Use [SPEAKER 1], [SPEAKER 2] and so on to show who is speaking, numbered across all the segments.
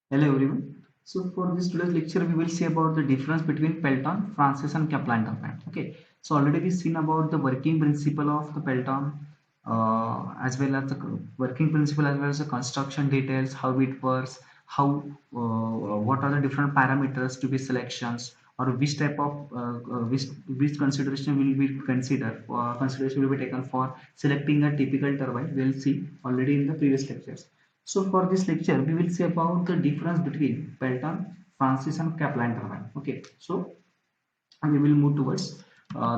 [SPEAKER 1] Hello everyone. So for this today's lecture, we will see about the difference between Pelton, Francis, and Kaplan turbine. Okay. So already we've seen about the working principle of the Pelton, as well as the working principle as well as the construction details, how it works, how what are the different parameters to be selections, or which type of which consideration will be consideration will be taken for selecting a typical turbine. We'll see already in the previous lectures. So for this lecture, we will see about the difference between Pelton, Francis, and Kaplan turbine. Okay, so we will move towards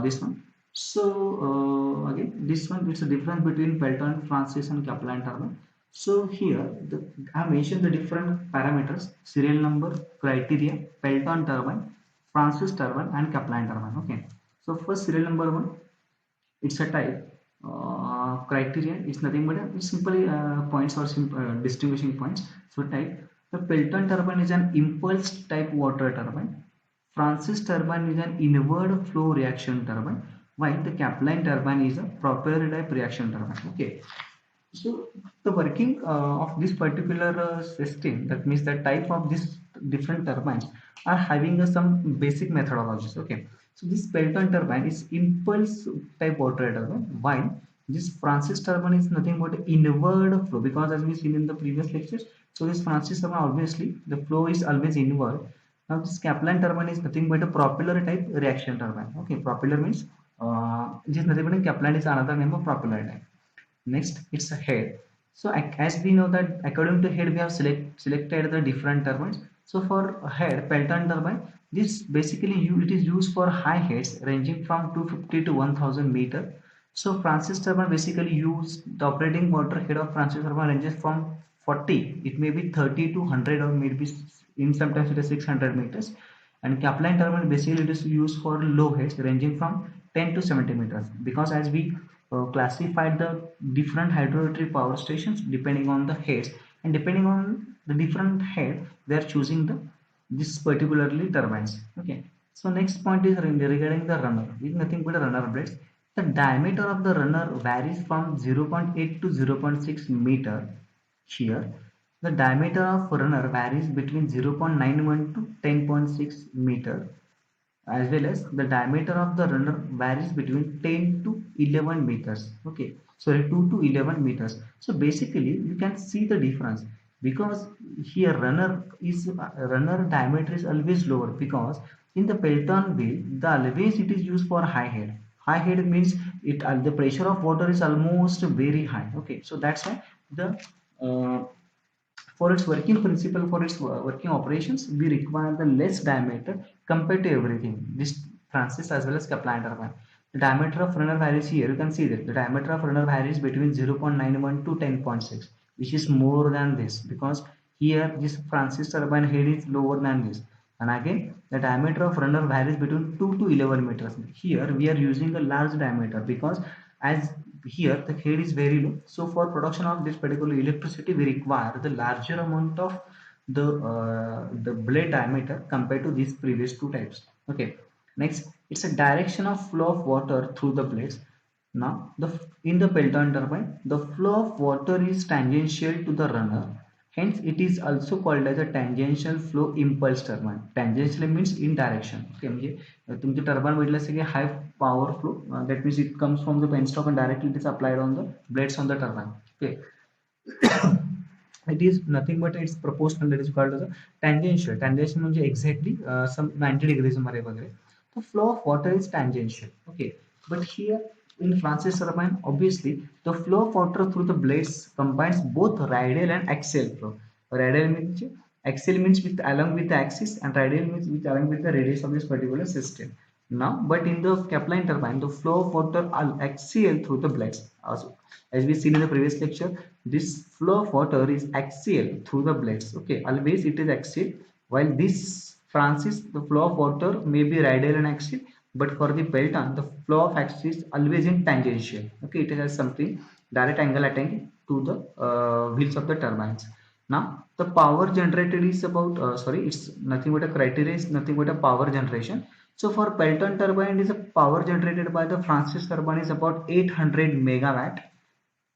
[SPEAKER 1] this one. So again, this one it's a difference between Pelton, Francis, and Kaplan turbine. So here, I mentioned the different parameters: serial number, criteria, Pelton turbine, Francis turbine, and Kaplan turbine. Okay. So first serial number one, it's a type criteria. It's nothing but it's simply points or distinguishing points. So type, the Pelton turbine is an impulse type water turbine. Francis turbine is an inward flow reaction turbine, while the Kaplan turbine is a propeller type reaction turbine. Okay, so the working of this particular system, that means the type of this different turbines are having some basic methodologies. Okay, so this Pelton turbine is impulse type water turbine, while this Francis turbine is nothing but inward flow, because as we seen in the previous lectures, so this Francis turbine obviously the flow is always inward. Now this Kaplan turbine is nothing but a propeller type reaction turbine. Okay, propeller means it is nothing but a Kaplan is another name of propeller type. Next, it's a head. So as we know that according to head, we have selected the different turbines. So for head, Pelton turbine, this basically it is used for high heads ranging from 250 to 1000 meter. So Francis turbine basically use the operating water head of Francis turbine ranges from 40, it may be 30 to 100, or maybe in sometimes it is 600 meters. And Kaplan turbine basically it is used for low heads ranging from 10 to 70 meters, because as we classified the different hydroelectric power stations depending on the heads, and depending on the different head they are choosing the this particularly turbines. Okay, so next point is regarding the runner. With nothing but a runner blades, the diameter of the runner varies from 0.8 to 0.6 meter. Here the diameter of runner varies between 0.91 to 10.6 meter, as well as the diameter of the runner varies between 10 to 11 meters. Okay, sorry, 2 to 11 meters. So basically you can see the difference, because here runner diameter is always lower, because in the Pelton wheel the always it is used for high head. High head means it the pressure of water is almost very high. Okay, so that's why the uh, for its working principle, for its working operations, we require the less diameter compared to everything. This Francis as well as Kaplan turbine. The diameter of runner varies here. You can see that the diameter of runner varies between 0.91 to 10.6, which is more than this, because here this Francis turbine head is lower than this. And again, the diameter of runner varies between 2 to 11 meters. Here we are using a large diameter, because as here the head is very low, so for production of this particular electricity we require the larger amount of the blade diameter compared to these previous two types. Okay, next, it's a direction of flow of water through the blades. Now in the Pelton turbine, the flow of water is tangential to the runner, hence it is also called as a tangential flow impulse turbine. Tangential means in direction. Okay, म्हणजे तुमचे turbine म्हटलं असेल की हाय power flow, that means it comes from the penstock and directly it is applied on the blades on the turbine. Okay, it is nothing but it's proportional, that is called as a tangential. Tangential means exactly some 90 degrees मध्ये वगैरे. The flow of water is tangential. Okay, but here in Francis turbine, obviously the flow of water through the blades combines both radial and axial flow. Radial means, axial means with along with the axis, and radial means with along with the radius of this particular system. Now, but in the Kaplan turbine, the flow of water are axial through the blades. Also, as we seen in the previous lecture, this flow of water is axial through the blades. Okay, always it is axial, while this Francis, the flow of water may be radial and axial, but for the Pelton, the flow of axis is always in tangential. Okay, it has something direct angle attacking to the wheels of the turbines. Now, the power generated is about, sorry, it's nothing but a criteria, is nothing but a power generation. So for Pelton turbine, is a power generated by the Francis turbine is about 800 megawatt,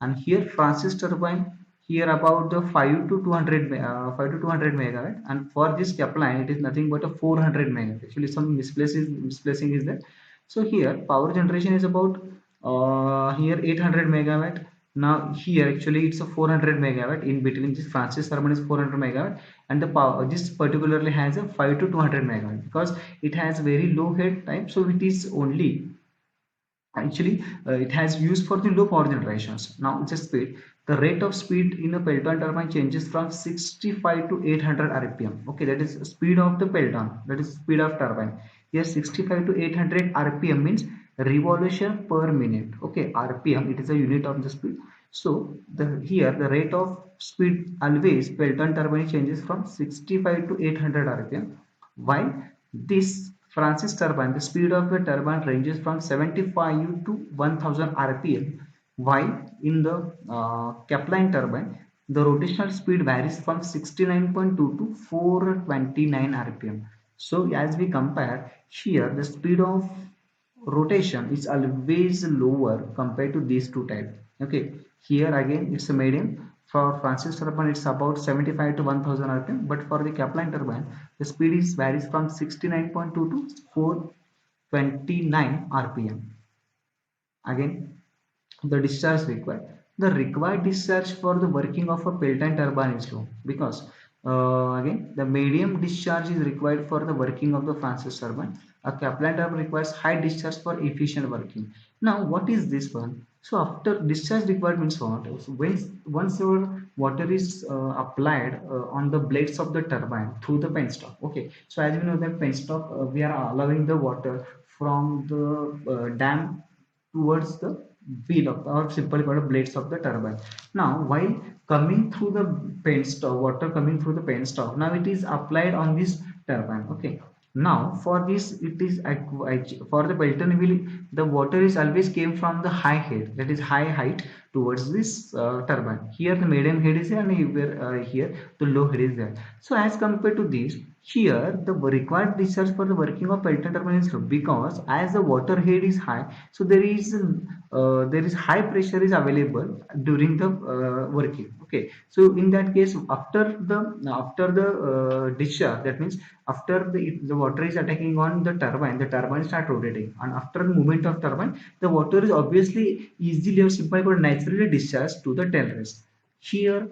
[SPEAKER 1] and here Francis turbine here about the 5 to 200 megawatt, and for this Kaplan it is nothing but a 400 megawatt. Actually some misplacing is there. So here power generation is about here 800 megawatt. Now here actually it's a 400 megawatt. In between this Francis turbine is 400 megawatt, and the power this particularly has a 5 to 200 megawatt because it has very low head time, so it is only actually it has used for the low power generations. Now it's a speed. The rate of speed in a Pelton turbine changes from 65 to 800 rpm. Okay, that is speed of the Pelton, that is speed of turbine. Here 65 to 800 rpm means revolution per minute. Okay, rpm it is a unit of the speed. So the here the rate of speed always Pelton turbine changes from 65 to 800 rpm, while this Francis turbine, the speed of the turbine ranges from 75 to 1000 rpm, while in the Kaplan turbine, the rotational speed varies from 69.2 to 429 rpm. So as we compare here, the speed of rotation is always lower compared to these two types. Okay, here again it's a medium. For Francis turbine, it's about 75 to 1000 rpm, but for the Kaplan turbine, the speed is varies from 69.2 to 429 rpm. Again, the discharge required. The required discharge for the working of a Pelton turbine is low because again the medium discharge is required for the working of the Francis turbine. A Kaplan turbine requires high discharge for efficient working. Now what is this one? So after discharge required means what? So when once your water is applied on the blades of the turbine through the penstock. Okay, so as we know that penstock we are allowing the water from the dam towards the wheel of or simply called blades of the turbine. Now while coming through the penstock, water coming through the penstock, now it is applied on this turbine. Okay, now for this it is for the Pelton wheel, the water is always came from the high head, that is high height towards this turbine. Here the medium head is there, and here the low head is there. So as compared to this, here the required discharge for the working of Pelton turbine is low because as the water head is high, so there is high pressure is available during the working. Okay, so in that case after the discharge, that means after the water is attacking on the turbine start rotating, and after the movement of turbine, the water is obviously easily or simply or naturally discharged to the tail rest. Here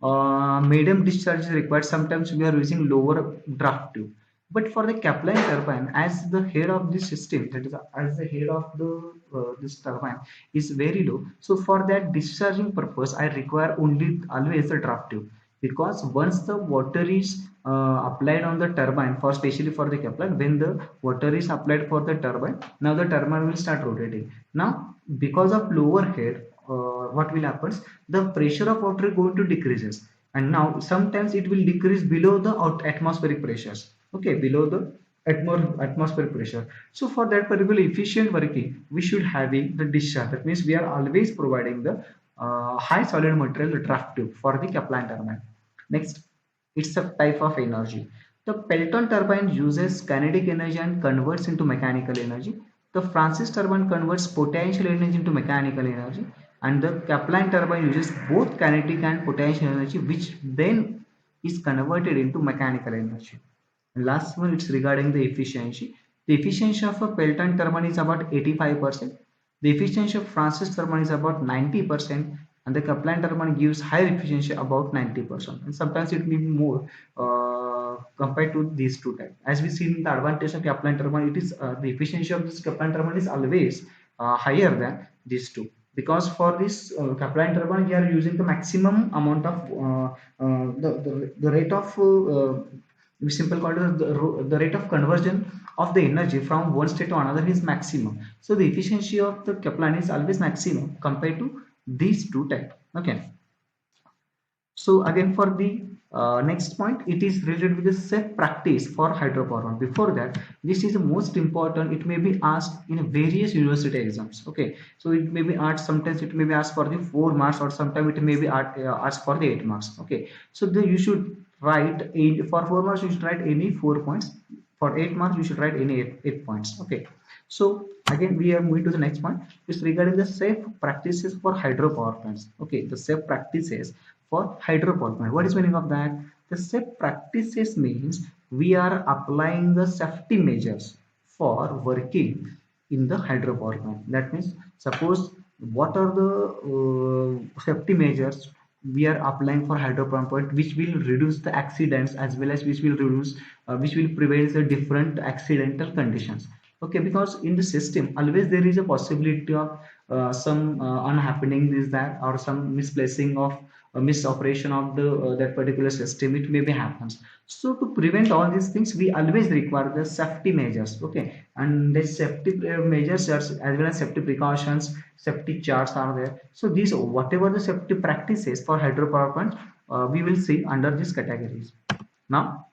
[SPEAKER 1] medium discharge is required. Sometimes we are using lower draft tube, but for the Kaplan turbine, as the head of this system, that is as the head of the this turbine is very low, so for that discharging purpose I require only always a draft tube, because once the water is applied on the turbine, for especially for the Kaplan, when the water is applied for the turbine, now the turbine will start rotating. Now because of lower head, what will happen, the pressure of water is going to decreases, and now sometimes it will decrease below the atmospheric pressures. Okay, below the atmospheric pressure. So for that particular efficient working, we should having the discharge. That means we are always providing the high solid material draft tube for the Kaplan turbine. Next, it's a type of energy. The Pelton turbine uses kinetic energy and converts into mechanical energy. The Francis turbine converts potential energy into mechanical energy, and the Kaplan turbine uses both kinetic and potential energy, which then is converted into mechanical energy. And last one, it's regarding the efficiency. The efficiency of a Pelton turbine is about 85%. The efficiency of Francis turbine is about 90%, and the Kaplan turbine gives higher efficiency about 90%. And sometimes it may be more compared to these two types. As we see in the advantage of Kaplan turbine, it is the efficiency of this Kaplan turbine is always higher than these two, because for this Kaplan turbine we are using the maximum amount of the rate of we simple called it the rate of conversion of the energy from one state to another is maximum. So the efficiency of the Kaplan is always maximum compared to these two types. Okay, so again for the next point, it is related with the safe practice for hydropower. Before that, this is the most important. It may be asked in various university exams. Okay, so it may be asked, sometimes it may be asked for the 4 marks, or sometimes it may be asked for the 8 marks. Okay, so you should write for 4 marks you should write any 4 points. For 8 marks you should write any 8 points. Okay, so again we are moving to the next point. It's regarding the safe practices for hydropower plants. Okay, the safe practices for hydropower plant. What is meaning of that? The safe practices means we are applying the safety measures for working in the hydropower plant. That means suppose what are the safety measures we are applying for hydropower plant which will reduce the accidents as well as which will prevent the different accidental conditions. Okay, because in the system always there is a possibility of some unhappening is that or some misplacing of misoperation of the that particular system, it may be happens. So to prevent all these things we always require the safety measures. Okay, and the safety measures as well as safety precautions, safety charts are there. So these whatever the safety practices for hydropower plants we will see under these categories. Now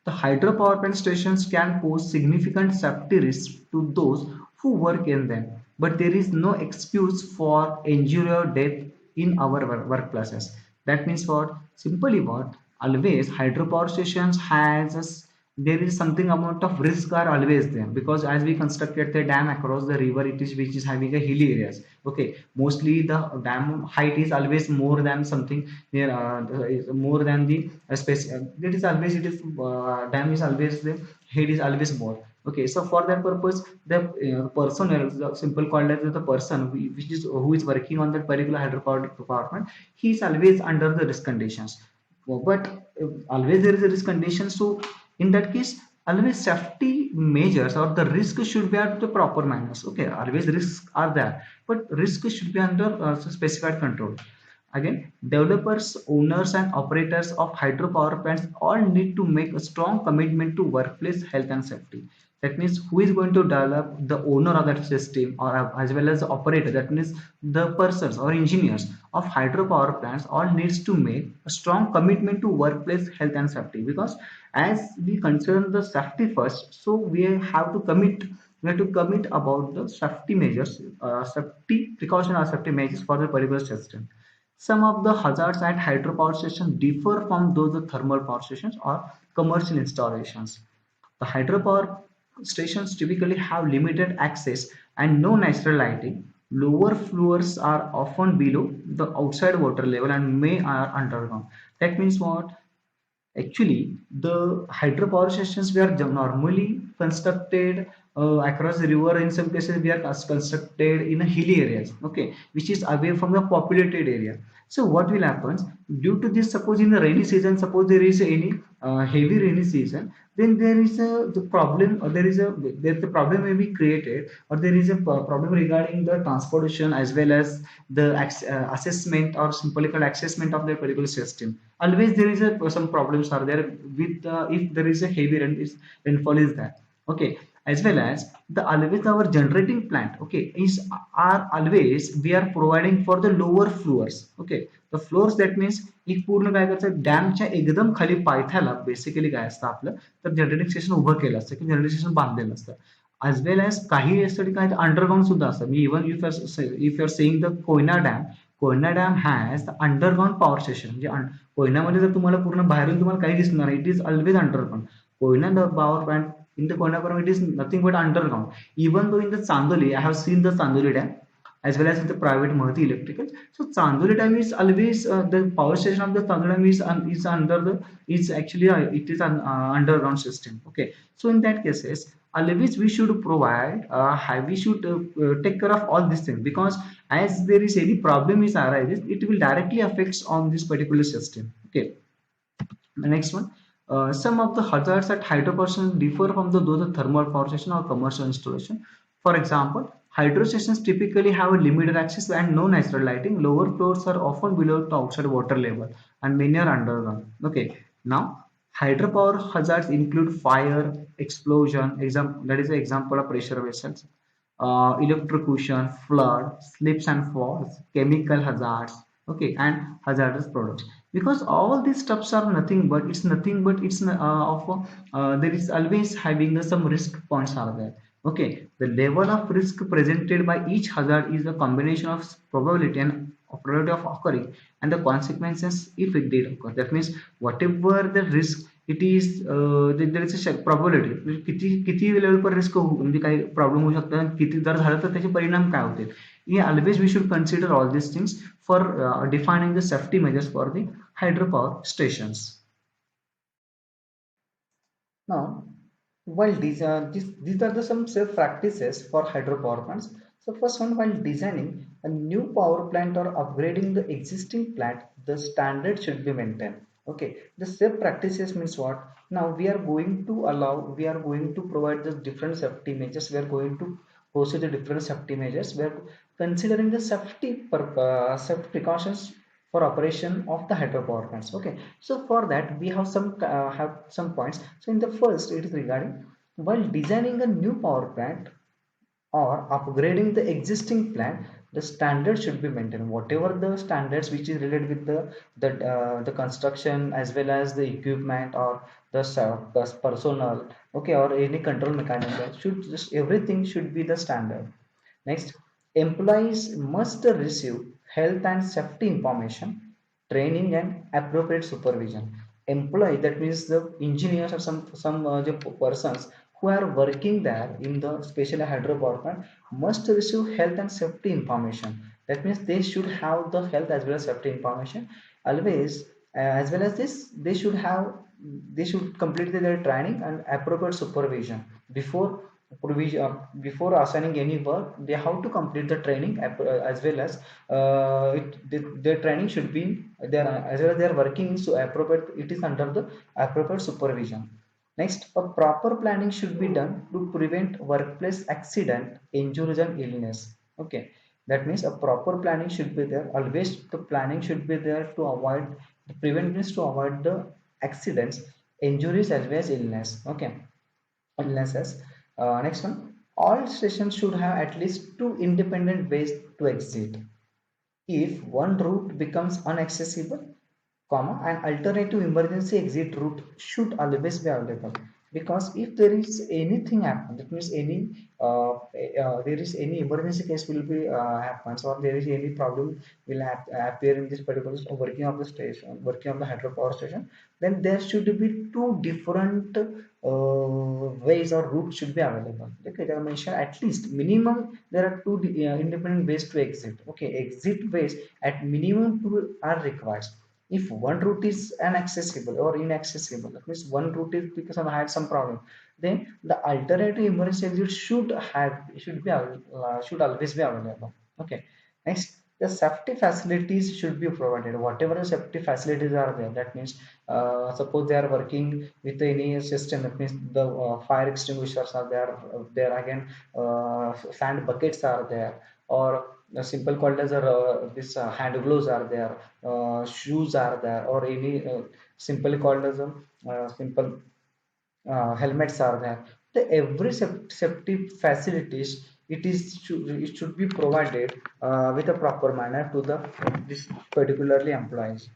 [SPEAKER 1] the hydropower plant stations can pose significant safety risks to those who work in them, but there is no excuse for injury or death in our workplaces. That means what? Simply what? Always hydropower stations there is something amount of risk are always there because as we constructed the dam across the river, it is which is having a hilly areas. Okay, mostly the dam height is always more than something near is more than the space. It is always it is dam is always the head is always more. Okay, so for that purpose, the personnel, the simple called as the person which is who is working on that particular hydropower department, he is always under the risk conditions. But always there is a risk condition. So in that case, always safety measures or the risk should be at the proper manners. Okay, always risks are there, but risk should be under specified control. Again, developers, owners, and operators of hydropower plants all need to make a strong commitment to workplace health and safety. That means who is going to develop, the owner of that system, or as well as the operator. That means the persons or engineers of hydropower plants all needs to make a strong commitment to workplace health and safety. Because as we consider the safety first, so we have to commit. We have to commit about the safety measures, safety precaution or safety measures for the particular system. Some of the hazards at hydropower stations differ from those of thermal power stations or commercial installations. The hydropower stations typically have limited access and no natural lighting. Lower floors are often below the outside water level and may are underground. That means what? Actually, the hydropower stations were normally constructed across the river. In some cases, we are constructed in a hilly areas, okay, which is away from the populated area. So what will happen due to this? Suppose in the rainy season, suppose there is any heavy rainy season, then there is a the problem, or there the problem may be created, or there is a problem regarding the transportation as well as the assessment or simply called assessment of the particular system. Always there is some problems are there with if there is a heavy rainfall is there. Okay, as well as the always our generating plant, okay, is are always we are providing for the lower floors. Okay, the floors, that means एक पूर्ण काय करायचं डॅमच्या एकदम खाली पायथ्याला basically काय असतं आपलं तर जनरेटिंग स्टेशन उभं केलं असतं की जनरेटिंग स्टेशन बांधलेलं असतं. as well as काही यासाठी काय अंडरग्राउंड सुद्धा असतं. मी even if you are saying the Koyna dam has underground power station. म्हणजे कोयनामध्ये जर तुम्हाला पूर्ण बाहेरून तुम्हाला काही दिसणार it is always underground. Koyna power plant in the Konarpur it is nothing but underground. Even though in the Chandoli, I have seen the Chandoli dam as well as in the private Mahati Electrical. So Chandoli dam is always the power station of the Chandoli dam is under the is actually it is an underground system. Okay, so in that cases always we should provide we should take care of all these things because as there is any problem is arises, it will directly affects on this particular system. Okay, the next one. Some of the hazards at hydropower stations differ from those of thermal power station or commercial installation. For example, hydro stations typically have a limited access and no natural lighting. Lower floors are often below the outside water level and many are underground. Okay, now hydropower hazards include fire, explosion, that is an example of pressure vessels, electrocution, flood, slips and falls, chemical hazards, okay, and hazardous products. Because all these stuffs are nothing but it's of there is always having some risk points are there. Okay, the level of risk presented by each hazard is a combination of probability of occurring and the consequences if it did occur. That means whatever the risk it is there is a probability, म्हणजे किती किती level पर risk म्हणजे काही problem होऊ शकतात आणि किती जर झालं तर त्याचे परिणाम काय होतील. Always we should consider all this things for defining the safety measures for the hydropower stations. Now, while these are some safe practices for hydropower plants. So first one, while designing a new power plant or upgrading the existing plant, the standard should be maintained. Okay, the safe practices means what? Now we are going to provide the different safety measures. We are going to proceed the different safety measures. We are considering the safety precautions for operation of the hydropower plants. Okay, so for that we have some points. So in the first, it is regarding while designing a new power plant or upgrading the existing plant, the standard should be maintained. Whatever the standards which is related with the construction as well as the equipment or the personnel, okay, or any control mechanism, should just everything should be the standard. Next, employees must receive health and safety information, training and appropriate supervision. Employee, that means the engineers or some the persons who are working there in the special hydropower plant must receive health and safety information. That means they should have the health as well as safety information always. As well as this, they should complete their training and appropriate supervision before before assigning any work. They have to complete the training as well as their training should be there as well as they are working, so appropriate, it is under the appropriate supervision. Next, a proper planning should be done to prevent workplace accident, injuries and illness. Okay, that means a proper planning should be there. Always the planning should be there to avoid the prevent means to avoid the accidents, injuries as well as illness. Okay, illnesses. Next one, all stations should have at least two independent ways to exit. If one route becomes inaccessible, comma, an alternative emergency exit route should always be available. Because if there is anything happen, that means there is any emergency case will be happens, or there is any problem will appear in this particular working of the station, working of the hydropower station, then there should be two different ways or routes should be available. Okay, they are mentioned at least minimum there are two independent ways to exit. Okay, exit ways at minimum two are required. If one route is inaccessible or inaccessible, that means one route is because of had some problem, then the alternative emergency exit should always be available. Okay, next, the safety facilities should be provided. Whatever the safety facilities are there, that means suppose they are working with any system, that means the fire extinguishers are there, there again sand buckets are there, or the simple called as this hand gloves are there, shoes are there, or any simply called as simple helmets are there. The every safety facilities, it should be provided with a proper manner to the this particularly employees.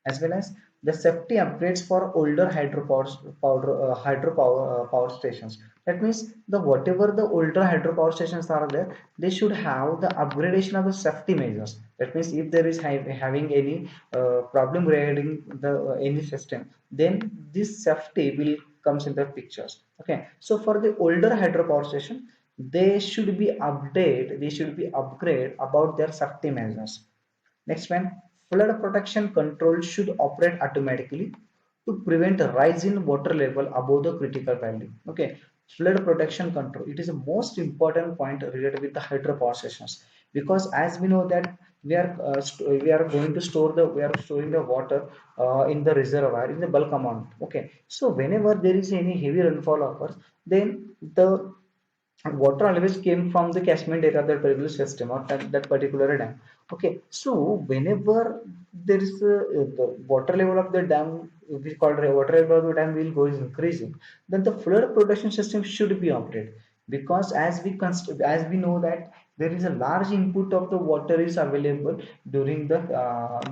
[SPEAKER 1] As well as the safety upgrades for older hydropower power stations. That means the whatever the older hydropower stations are there, they should have the upgradation of the safety measures. That means if there is having any problem regarding the any system, then this safety will comes in the pictures. Okay, so for the older hydropower station, they should be upgrade about their safety measures. Next one, flood protection control should operate automatically to prevent a rise in water level above the critical value. Okay, flood protection control. It is the most important point related with the hydropower stations, because as we know that we are going to store the we are storing the water in the reservoir in the bulk amount. Okay, so whenever there is any heavy rainfall occurs, then the water always came from the catchment area of that particular system or that particular dam. Okay, so whenever there is the water level of the dam, we call it water level of the dam will go is increasing, then the flood protection system should be operated, because as we know that there is a large input of the water is available during the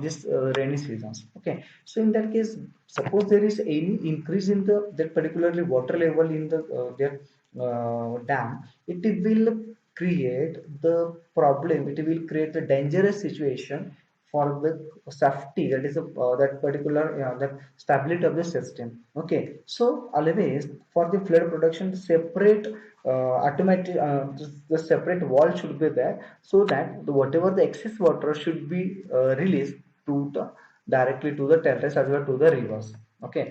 [SPEAKER 1] this rainy seasons. Okay, so in that case, suppose there is any increase in the that particularly water level in the their dam, it will create the problem, it will create the dangerous situation for the safety, that is that particular that stability of the system. Okay, so always for the flood protection, separate automatic the separate wall should be there, so that whatever the excess water should be released to the directly to the terrace as well to the rivers. Okay,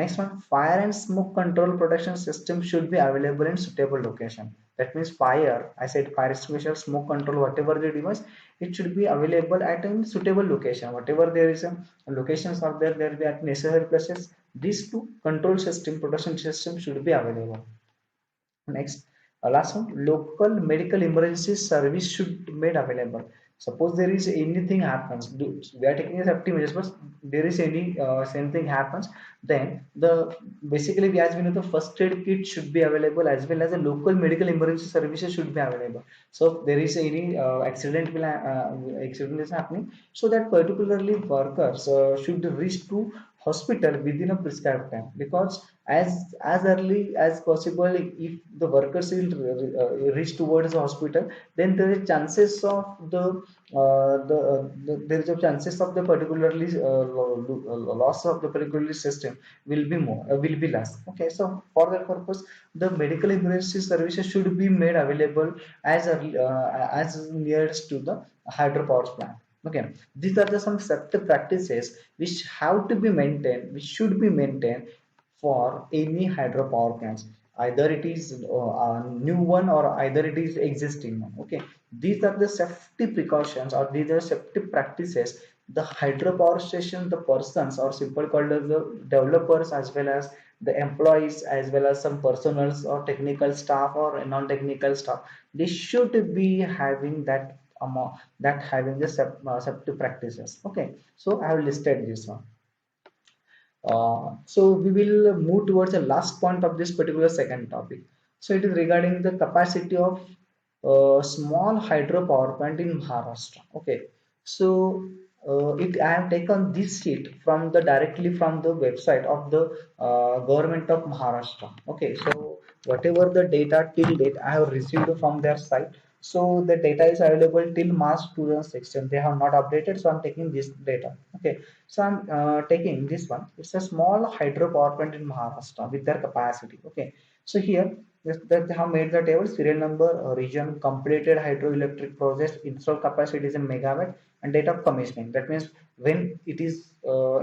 [SPEAKER 1] next one, fire and smoke control protection system should be available in suitable location. That means fire, I said fire extinguisher, smoke control, whatever the device, it should be available at a suitable location. Whatever there is a locations are there, there will be at necessary places. These two control system, protection system should be available. Next, last one, local medical emergency service should be made available. Suppose there is anything happens, we are taking a safety measures, but there is any same thing happens, then the basically we as we know the first aid kit should be available as well as a local medical emergency services should be available. So if there is any accident is happening, so that particularly workers should reach to hospital within a prescribed time, because as early as possible, if the workers will reach towards the hospital, then there is chances of there is a chances of the particularly loss of the particularly system will be more will be less. Okay, so for that purpose, the medical emergency services should be made available as early, as nearest to the hydropower plant. Okay, these are the some safety practices which have to be maintained, which should be maintained for any hydropower plants. Either it is a new one or either it is existing one. Okay, these are the safety precautions or these are safety practices. The hydropower station, the persons or simple called as the developers as well as the employees as well as some personals or technical staff or non-technical staff, they should be having that amount, that having the safety practices. Okay, so I have listed this one. So we will move towards the last point of this particular second topic. So it is regarding the capacity of small hydropower plant in Maharashtra. Okay, so I have taken this sheet from the directly from the website of the government of Maharashtra. Okay, so whatever the data till date I have received from their site. So the data is available till March 2016. They have not updated, so I'm taking this data. Okay, so I'm taking this one. It's a small hydro power plant in Maharashtra with their capacity. Okay. So here they have made the table: serial number, region, completed hydroelectric project, installed capacity is in megawatt, and date of commissioning. That means when it is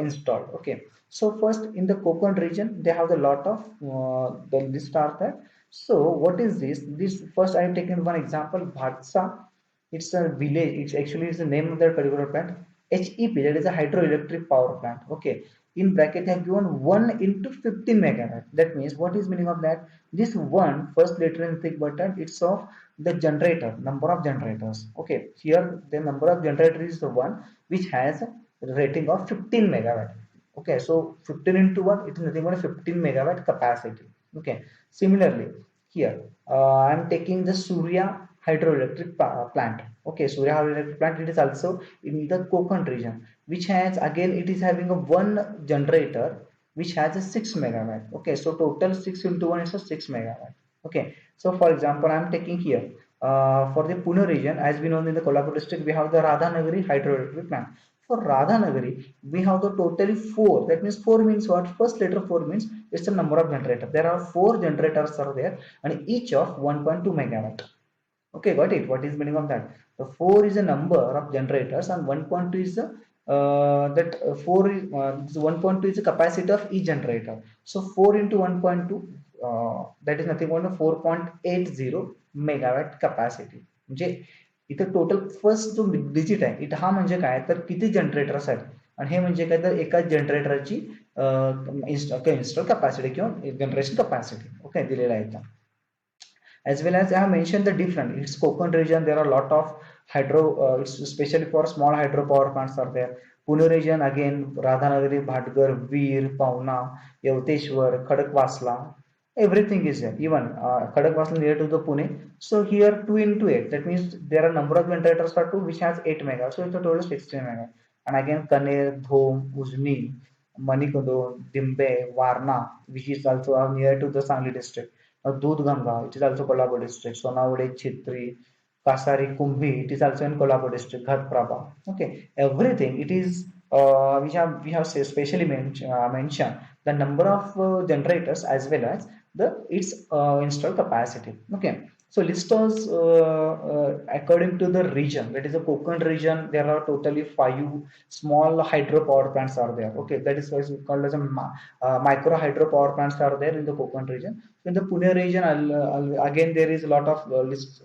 [SPEAKER 1] installed. Okay. So first in the Konkan region, they have the lot of the list are there. So what is this? This first I have taken one example, Bhatsa. It's a village. It's actually is the name of that particular plant. HEP, that is a hydroelectric power plant. Okay. In bracket, they have given 1 into 15 megawatt. That means what is meaning of that? This one first letter in the thick button, it's of the generator, number of generators. Okay. Here the number of generators is the one which has a rating of 15 megawatt. Okay. So 15 into 1, it is nothing but a 15 megawatt capacity. Okay. Similarly, here I am taking the Surya hydroelectric plant. Okay, Surya hydroelectric plant, it is also in the Konkan region, which has again it is having a one generator which has a 6 megawatt. Okay, so total 6 into 1 is a 6 megawatt. Okay, so for example, I am taking here for the Pune region, as we know in the Kolhapur district, we have the Radhanagari hydroelectric plant. For Radhanagari, we have the totally 4. That means 4 means what? First letter 4 means it's the number of generator. There are 4 generators are there and each of 1.2 megawatt. Okay, got it. What is meaning of that? The 4 is a number of generators and 1.2 is the 4 is 1.2 is the capacity of each generator. So 4 into 1.2 that is nothing but 4.80 megawatt capacity. म्हणजे इथे total first जो digit आहे इथं हा म्हणजे काय तर किती जनरेटर्स आहेत आणि हे म्हणजे काय तर एकाच जनरेटरची इन्स्टॉल कॅपॅसिटी किंवा जनरेशन कॅपॅसिटी ओके दिलेला आहे इथं. As well as I have mentioned the different, it's Konkan region, there are a lot of hydro, it's especially for small hydropower plants are there. Pune region again, Radhanagari, Bhatgar, Veer, Pauna, Yauteshwar, Khadakwasla, everything is there. Even Khadakwasla near to the Pune. So here 2 into 8, that means there are number of generators are 2 which has 8 mega. So it's a total 16 mega. And again Kaner, Dhom, Ujni, Manikodo, Dimbe, Varna, which is also near to the Sangli district. Dudhganga, it is also Kolhapur district, Sonawade, Chitri, Kasari, Kumbhi, it is also in Kolhapur district, Ghatprabha. Okay, everything it is we have specially mentioned the number of generators as well as the its installed capacity. Okay, so list us according to the region. That is the Konkan region. There are totally 5 small hydropower plants are there. Okay, that is what is called as a micro hydropower plants are there in the Konkan region. In the Pune region, again there is a lot of list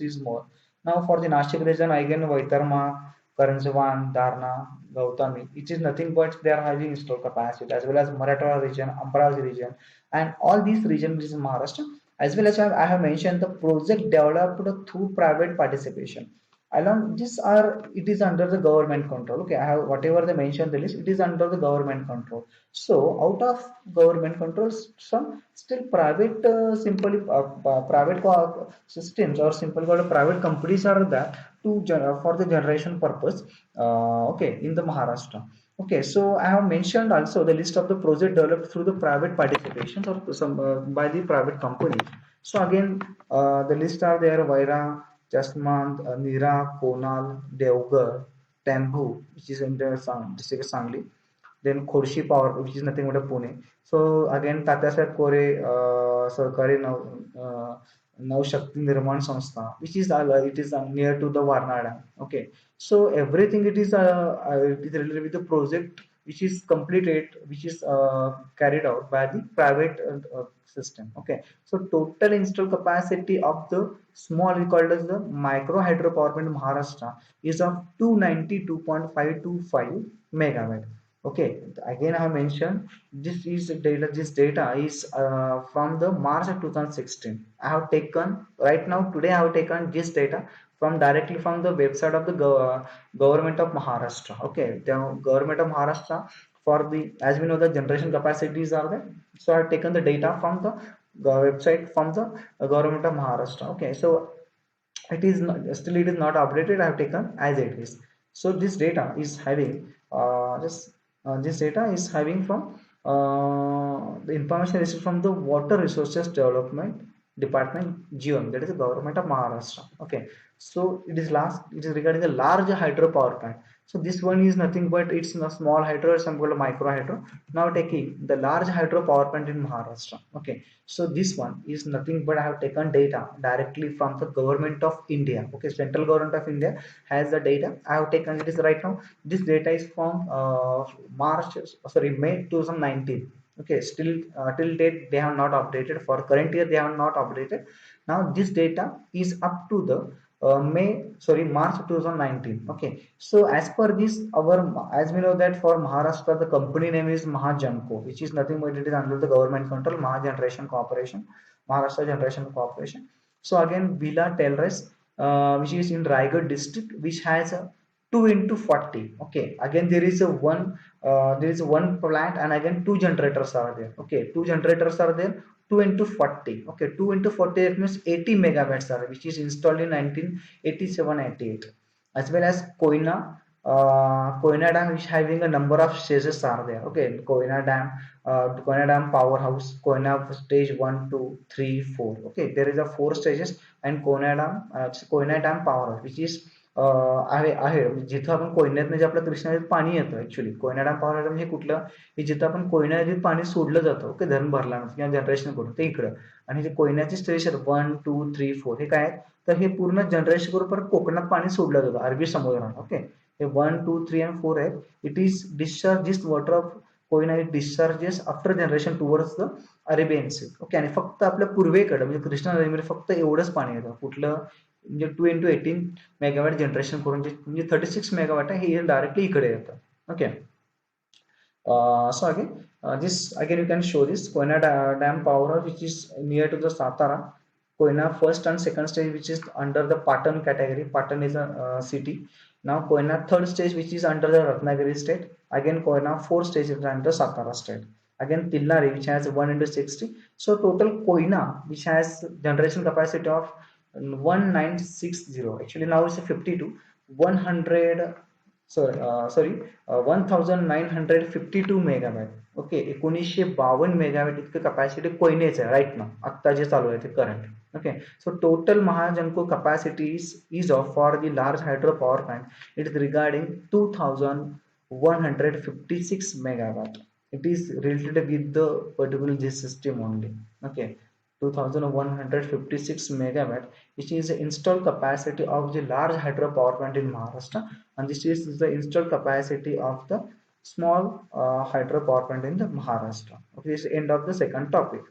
[SPEAKER 1] is more. Now for the Nashik region, again Vaitarma, Karanjavan, Dharna, Gautami, it is nothing but they are having installed capacity, as well as Marathwada region, Amravati region, and all these regions which is Maharashtra, as well as I have mentioned the project developed through private participation. Along this are it is under the government control. Okay, I have whatever they mentioned the list, it is under the government control. So out of government controls, some still private private systems or simply called private companies are there to for the generation purpose. Okay, in the Maharashtra. Okay, so I have mentioned also the list of the project developed through the private participations or some by the private companies. So again, the list are there: Vaira, Jasmant, Nira, Konal, Devgar, Tambu, which is in the district of Sangli, then Khorshi Power, which is nothing but a Pune. So again, Tatasaheb Kore Sarkari Nav Shakti Nirman Sanstha, which is it is near to the Varna Dam. Okay, so everything it is related with the project which is completed, which is carried out by the private system. Okay, so total installed capacity of the small we called as the micro hydro power plant in Maharashtra is of 292.525 megawatt. Okay, again I have mentioned this data is from the March of 2016. I have taken right now today I have taken this data from directly from the website of the government of Maharashtra. Okay, the government of Maharashtra for the as we know the generation capacities are there. So I have taken the data from the website from the government of Maharashtra. Okay, so it is not, still it is not updated. I have taken as it is. So this data is having this data is having from the information received from the Water Resources Development Department GM, that is the government of Maharashtra. Okay, so it is regarding the large hydropower plant. So this one is nothing but it's a small hydro or some called micro hydro. Now taking the large hydro power plant in Maharashtra. Okay, so this one is nothing but I have taken data directly from the government of India. Okay, central government of India has the data. I have taken it is right now. This data is from May 2019. Okay, still till date they have not updated. For current year they have not updated. Now this data is up to the March 2019. Okay, so as per this, as we know that for Maharashtra, the company name is Mahajanko, which is nothing but it is under the government control, Mahageneration Corporation, Maharashtra Generation Corporation. So again, Bila Telres, which is in Raigad district, which has a 2 into 40. Okay, again there is one plant and again two generators are there. Okay, two generators are there, 2 into 40. Okay, 2 into 40 that means 80 megawatts are which is installed in 1987-88. As well as Koina Dam is having a number of stages are there. Okay, Koina Dam powerhouse, Koina stage 1, 2, 3, 4. Okay, there is a 4 stages and Koina Dam powerhouse which is आहे जिथं आपण कोयनेत जे आपलं कृष्णा नदीत पाणी येतं actually Koyna dam power म्हणजे कुठलं की जिथं आपण कोयना नदीत पाणी सोडलं जातं ओके धरण भरल्यानंतर किंवा जनरेशन करून ते इकडं आणि जे कोयन्याचे स्टेशन 1, 2, 3, 4 हे काय तर हे पूर्ण जनरेशन करून परत कोकणात पाणी सोडलं जातं अरबी समुद्रात ओके हे 1, 2, 3 and 4 आहेत it is discharge water of Koyna it discharges after generation towards the Arabian sea okay आणि फक्त आपल्या पूर्वेकडे म्हणजे कृष्णा नदीमध्ये फक्त एवढंच पाणी येतं कुठलं म्हणजे 2 into 18 मेगावॅट जनरेशन करून म्हणजे 36 मेगावॅट आहे हे डायरेक्टली इकडे येतं okay so this again you can show this Koina Dam power which is near to the Satara Koina first and second stage which is under the Patan category. Patan is a city. Now Koina third stage which is under the Ratnagiri state. Again Koina fourth stage is under Satara state. Again Tillari which has 1 into 60. So total Koina which has generation capacity of 1960. Actually now it's a 52. 100 1952 megawatt okay 1952 megawatt इतकं capacity कोयनेच आहे right ना आत्ता जे चालू आहे ते current Okay, so total Mahajanko capacity is of for the large hydro power plant. It is regarding 2156 megawatt. It is related with the particular this system only. Okay, 2156 megawatt, which is the installed capacity of the large hydro power plant in Maharashtra, and this is the installed capacity of the small hydro power plant in the Maharashtra. Okay, this is the end of the second topic.